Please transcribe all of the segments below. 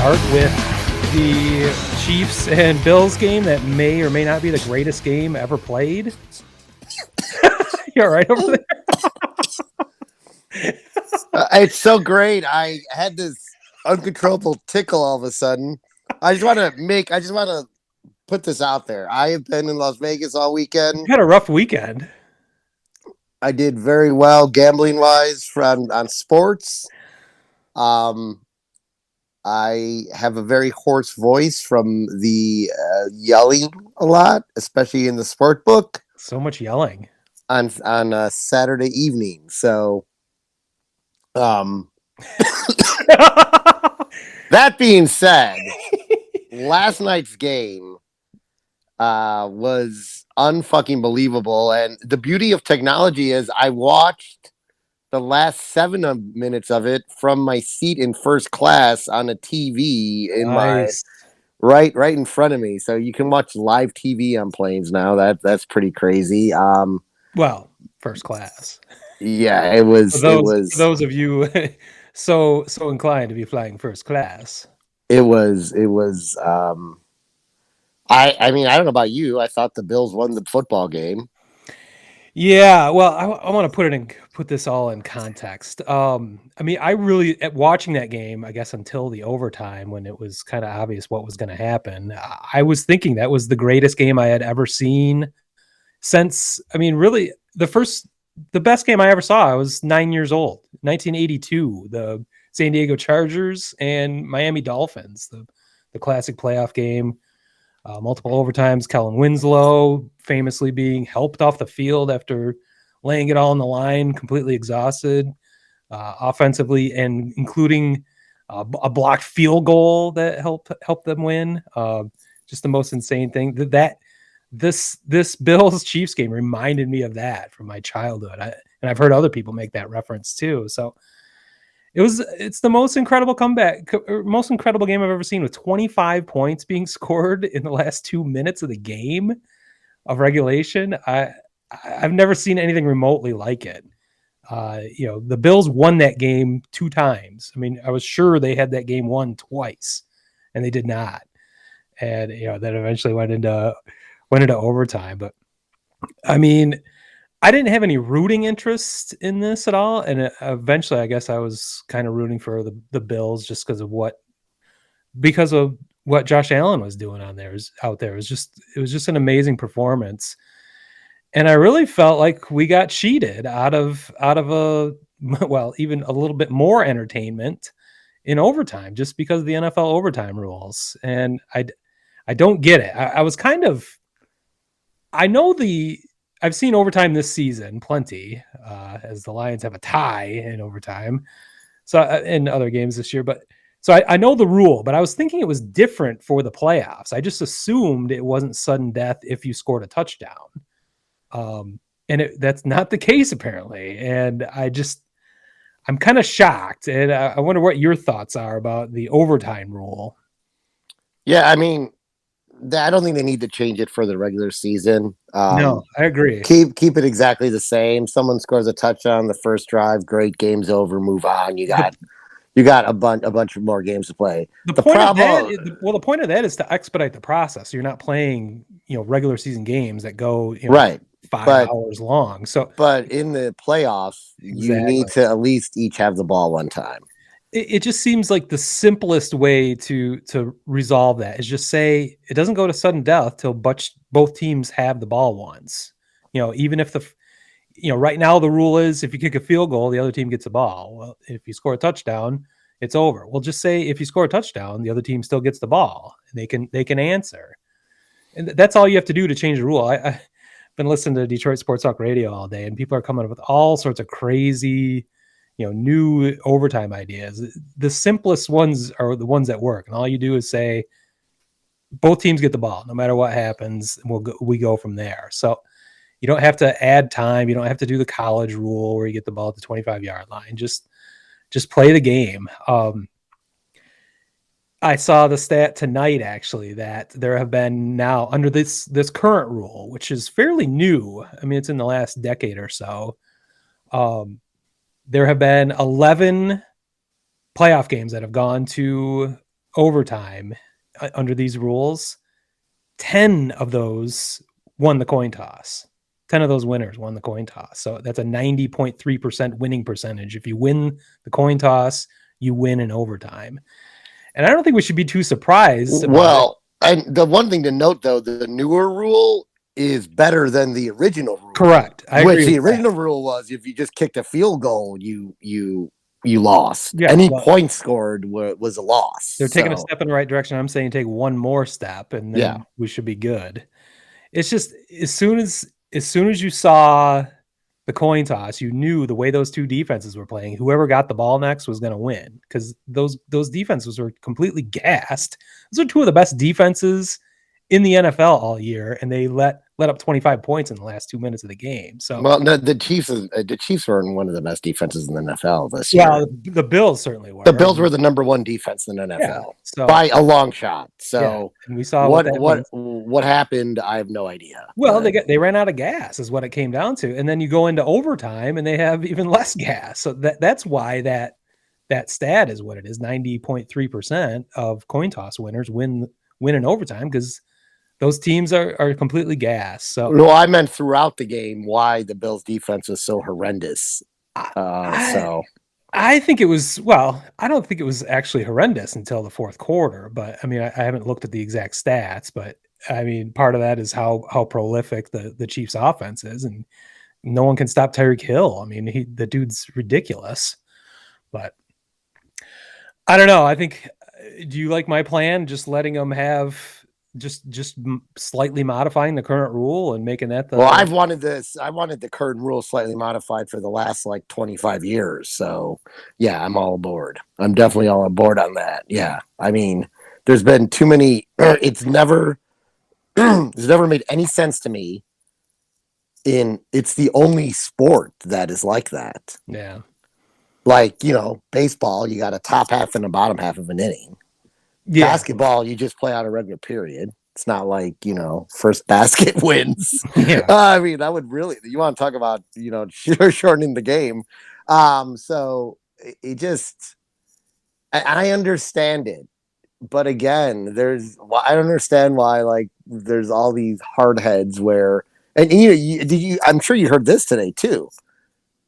start with the Chiefs and Bills game that may or may not be the greatest game ever played. You all right over there? It's so great. I had this uncontrollable tickle all of a sudden. I just want to put this out there. I have been in Las Vegas all weekend. You had a rough weekend. I did very well gambling wise on sports. I have a very hoarse voice from the yelling a lot, especially in the sport book So much yelling. on a Saturday evening. So, that being said, last night's game was unfucking believable, and the beauty of technology is I watched the last 7 minutes of it from my seat in first class on a TV in Nice. my right in front of me. So you can watch live TV on planes now. That's pretty crazy. Well, first class. Yeah, it was. For those of you so inclined to be flying first class. It was. I mean, I don't know about you. I thought the Bills won the football game. Yeah, well, I want to put this all in context. I mean, I really at watching that game, I guess until the overtime when it was kind of obvious what was going to happen, I was thinking that was the greatest game I had ever seen since. I mean, really, the best game I ever saw. I was 9 years old, 1982, the San Diego Chargers and Miami Dolphins, the classic playoff game. Multiple overtimes. Kellen Winslow famously being helped off the field after laying it all on the line, completely exhausted, offensively, and including a blocked field goal that helped them win. Just the most insane thing. This Bills Chiefs game reminded me of that from my childhood, and I've heard other people make that reference too. So it's the most incredible most incredible game I've ever seen, with 25 points being scored in the last 2 minutes of the game of regulation. I've never seen anything remotely like it. The Bills won that game 2 times. I mean, I was sure they had that game won twice, and they did not. And that eventually went into overtime. But I mean, I didn't have any rooting interest in this at all, and eventually, I guess I was kind of rooting for the Bills just because of what Josh Allen was doing out there. It was just an amazing performance, and I really felt like we got cheated out of even a little bit more entertainment in overtime just because of the NFL overtime rules, and I don't get it. I was kind of I know I've seen overtime this season plenty, as the Lions have a tie in overtime. So in other games this year, but so I know the rule, but I was thinking it was different for the playoffs. I just assumed it wasn't sudden death if you scored a touchdown, and that's not the case apparently. And I'm kind of shocked, and I wonder what your thoughts are about the overtime rule. Yeah, I mean, I don't think they need to change it for the regular season. No, I agree. Keep it exactly the same. Someone scores a touchdown the first drive, great, game's over, move on. You got a bunch of more games to play. The point of that is to expedite the process. You're not playing, regular season games that go right 5 hours long. So, but in the playoffs, you need to at least each have the ball one time. It just seems like the simplest way to resolve that is just say it doesn't go to sudden death till both teams have the ball once. Even if right now the rule is if you kick a field goal, the other team gets the ball. Well, if you score a touchdown, it's over. Well, just say if you score a touchdown, the other team still gets the ball, and they can answer. And that's all you have to do to change the rule. I've been listening to Detroit Sports Talk Radio all day, and people are coming up with all sorts of crazy new overtime ideas. The simplest ones are the ones that work. And all you do is say, both teams get the ball, no matter what happens. We go from there. So you don't have to add time. You don't have to do the college rule where you get the ball at the 25-yard line. Just play the game. I saw the stat tonight, actually, that there have been now under this current rule, which is fairly new. I mean, it's in the last decade or so. There have been 11 playoff games that have gone to overtime under these rules, 10 of those won the coin toss. 10 of those winners won the coin toss. So that's a 90.3% winning percentage. If you win the coin toss, you win in overtime. And I don't think we should be too surprised about it. Well, and the one thing to note, though, the newer rule is better than the original rule. Correct. I Which agree the with that. original rule was if you just kicked a field goal, you lost. Yeah, Any well- point scored was a loss. They're taking a So, step in the right direction. I'm saying take one more step and then Yeah. we should be good. It's just as soon as you saw the coin toss, you knew the way those two defenses were playing, whoever got the ball next was going to win, because those defenses were completely gassed. Those are two of the best defenses in the NFL all year, and they let up 25 points in the last 2 minutes of the game. So, well, no, the Chiefs were one of the best defenses in the NFL this year. yeah, the Bills certainly were. The Bills were the number one defense in the NFL Yeah, so by a long shot. So and we saw what happened, I have no idea. Well, But they ran out of gas is what it came down to. And then you go into overtime and they have even less gas. So that's why that stat is what it is. 90.3% of coin toss winners win in overtime, because those teams are completely gassed. So no, I meant throughout the game why the Bills defense was so horrendous. I think it was, well, I don't think it was actually horrendous until the fourth quarter, but I mean, I haven't looked at the exact stats, but I mean, part of that is how prolific the Chiefs offense is, and no one can stop Tyreek Hill. I mean, the dude's ridiculous, but I don't know. I think, do you like my plan? Just letting them have just slightly modifying the current rule and making that Well, I wanted the current rule slightly modified for the last like 25 years. So yeah, I'm all aboard. I'm definitely all aboard on that. Yeah. I mean, there's been too many, it's never made any sense to me. It's the only sport that is like that. Yeah. Like, baseball, you got a top half and a bottom half of an inning. Yeah. Basketball, you just play out a regular period. It's not like, first basket wins. Yeah. I mean, that would really, you want to talk about, shortening the game. So it just, I understand it. But again, I don't understand why, like, there's all these hard heads where, and I'm sure you heard this today too.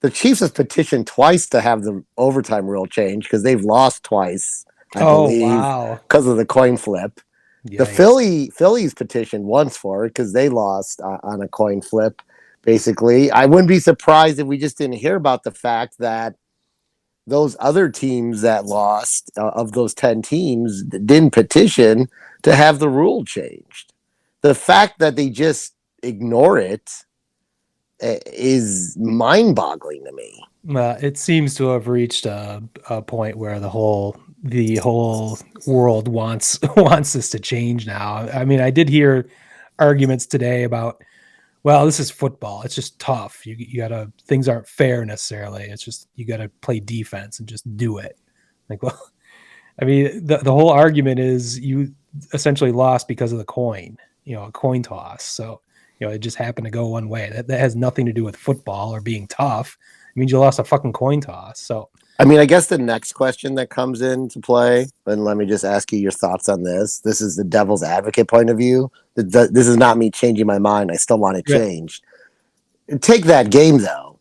The Chiefs have petitioned twice to have the overtime rule changed because they've lost twice. I believe, wow. because of the coin flip. Yikes. The Phillies petitioned once for it because they lost on a coin flip. Basically, I wouldn't be surprised if we just didn't hear about the fact that those other teams that lost, of those 10 teams, didn't petition to have the rule changed. The fact that they just ignore it is mind-boggling to me. It seems to have reached a point where the whole world wants this to change now. I mean, I did hear arguments today about, well, this is football. It's just tough. You gotta, things aren't fair necessarily. It's just, you gotta play defense and just do it. Like, well, I mean, the whole argument is you essentially lost because of the coin, a coin toss. So, it just happened to go one way. That has nothing to do with football or being tough. It means you lost a fucking coin toss. So, I mean, I guess the next question that comes into play, and let me just ask you your thoughts on this. This is the devil's advocate point of view. This is not me changing my mind. I still want it changed. Take that game, though.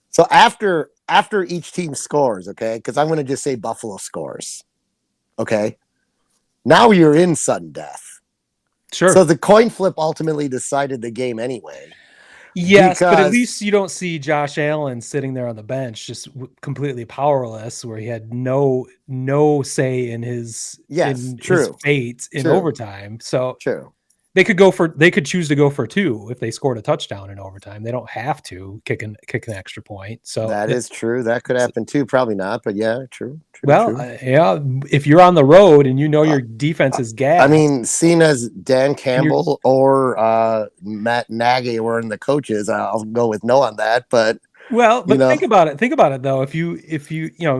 So after each team scores, okay, because I'm going to just say Buffalo scores, okay? Now you're in sudden death. sure. So the coin flip ultimately decided the game anyway. Yes, but at because- least you don't see Josh Allen sitting there on the bench just completely powerless, where he had no say in his his fate in overtime. So True. they could choose to go for 2 if they scored a touchdown in overtime. They don't have to kick an extra point. So That is true. That could happen too. Probably not, but yeah, true. well, true. yeah, if you're on the road and your defense is gassed. I mean, seeing as Dan Campbell or Matt Nagy were in the coaches, I'll go with no on that. But think about it. Think about it though. If you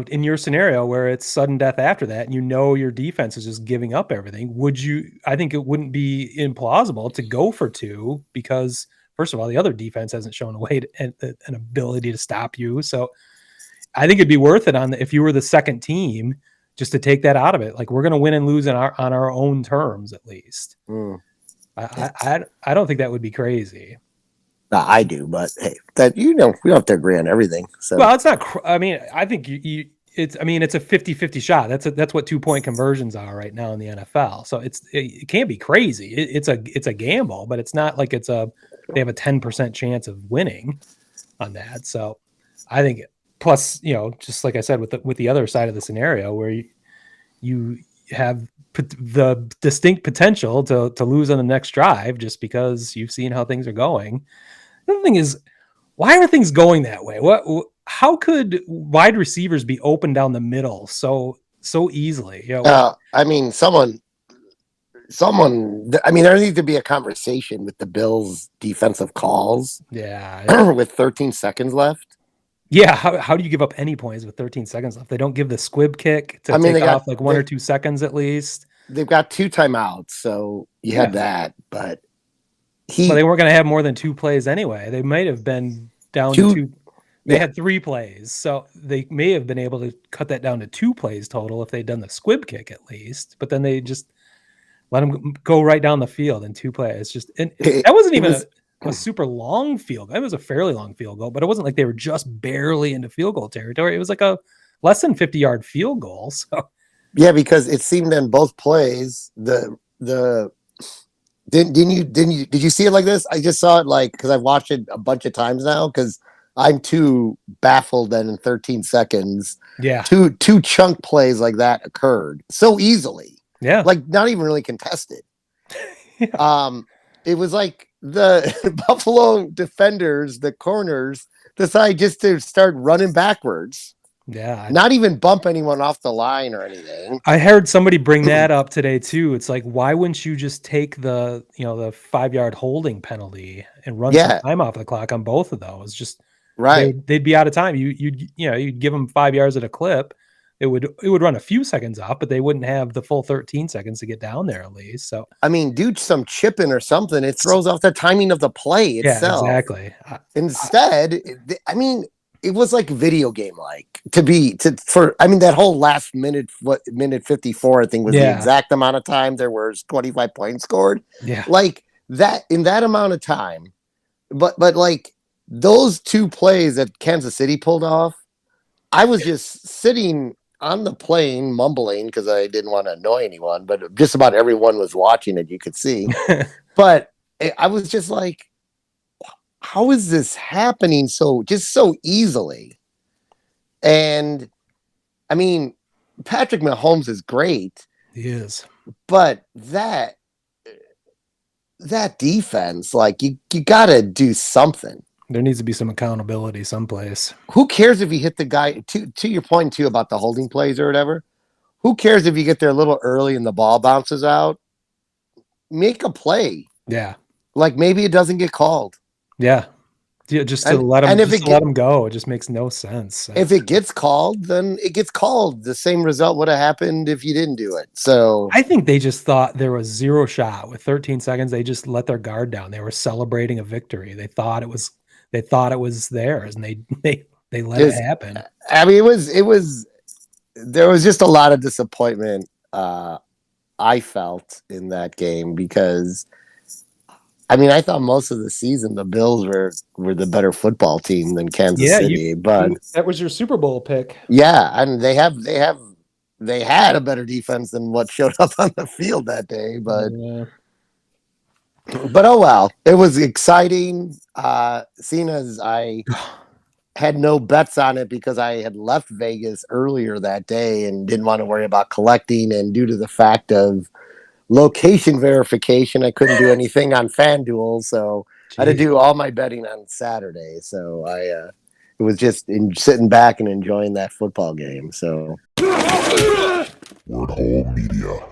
in your scenario where it's sudden death after that, and your defense is just giving up everything, I think it wouldn't be implausible to go for 2, because first of all, the other defense hasn't shown a way an ability to stop you. So I think it'd be worth it if you were the second team, just to take that out of it. Like we're going to win and lose on our own terms, at least. I don't think that would be crazy. I do, but hey, that we don't have to agree on everything. So well, it's not. I mean, I think it's a 50-50 shot. That's what 2-point conversions are right now in the NFL. So it can't be crazy. It's a gamble, but it's not like they have a 10% chance of winning on that. So I think plus, just like I said with the other side of the scenario where you have the distinct potential to lose on the next drive just because you've seen how things are going. The other thing is, why are things going that way? How could wide receivers be open down the middle so easily? I mean, someone. I mean, there needs to be a conversation with the Bills' defensive calls. Yeah, with 13 seconds left. Yeah, how do you give up any points with 13 seconds left? They don't give the squib kick to take off like 1 or 2 seconds at least. They've got 2 timeouts, so you had that, but they weren't going to have more than 2 plays anyway. They might have been down to 2. They had 3 plays, so they may have been able to cut that down to 2 plays total if they'd done the squib kick at least. But then they just let them go right down the field in 2 plays. That wasn't even a super long field goal. It was a fairly long field goal, but it wasn't like they were just barely into field goal territory. It was like a less than 50-yard field goal. So yeah, because it seemed in both plays did you see it like this? I just saw it like because I've watched it a bunch of times now because I'm too baffled that in 13 seconds, two chunk plays like that occurred so easily. Yeah, like not even really contested. It was like the Buffalo defenders, the corners, decide just to start running backwards. Yeah. Not even bump anyone off the line or anything. I heard somebody bring that up today too. It's like, why wouldn't you just take the 5-yard holding penalty and run some time off the clock on both of those? Just right. They'd be out of time. You'd give them 5 yards at a clip. It would run a few seconds off, but they wouldn't have the full 13 seconds to get down there at least. So I mean, do some chipping or something. It throws off the timing of the play itself. Yeah, exactly. Instead, I mean, it was like video game like that whole last minute 54 I think was the exact amount of time there was 25 points scored. Yeah. Like that in that amount of time. But like those 2 plays that Kansas City pulled off, I was just sitting on the plane mumbling because I didn't want to annoy anyone, but just about everyone was watching it, you could see. But I was just like, how is this happening so easily? And I mean, Patrick Mahomes is great. He is. But that defense, like you got to do something. There needs to be some accountability someplace. Who cares if you hit the guy to your point too about the holding plays or whatever? Who cares if you get there a little early and the ball bounces out? Make a play. Yeah. Like maybe it doesn't get called. Yeah. Just to let them go. It just makes no sense. If it gets called, then it gets called. The same result would have happened if you didn't do it. So I think they just thought there was 0 shot with 13 seconds. They just let their guard down. They were celebrating a victory. They thought it was theirs, and they let it happen. I mean, there was just a lot of disappointment I felt in that game because I mean, I thought most of the season the Bills were the better football team than Kansas City, but that was your Super Bowl pick. Yeah, and they had a better defense than what showed up on the field that day, but But oh well, it was exciting. Seeing as I had no bets on it because I had left Vegas earlier that day and didn't want to worry about collecting, and due to the fact of location verification, I couldn't do anything on FanDuel, so I had to do all my betting on Saturday. So it was just sitting back and enjoying that football game. So. Word Hole Media.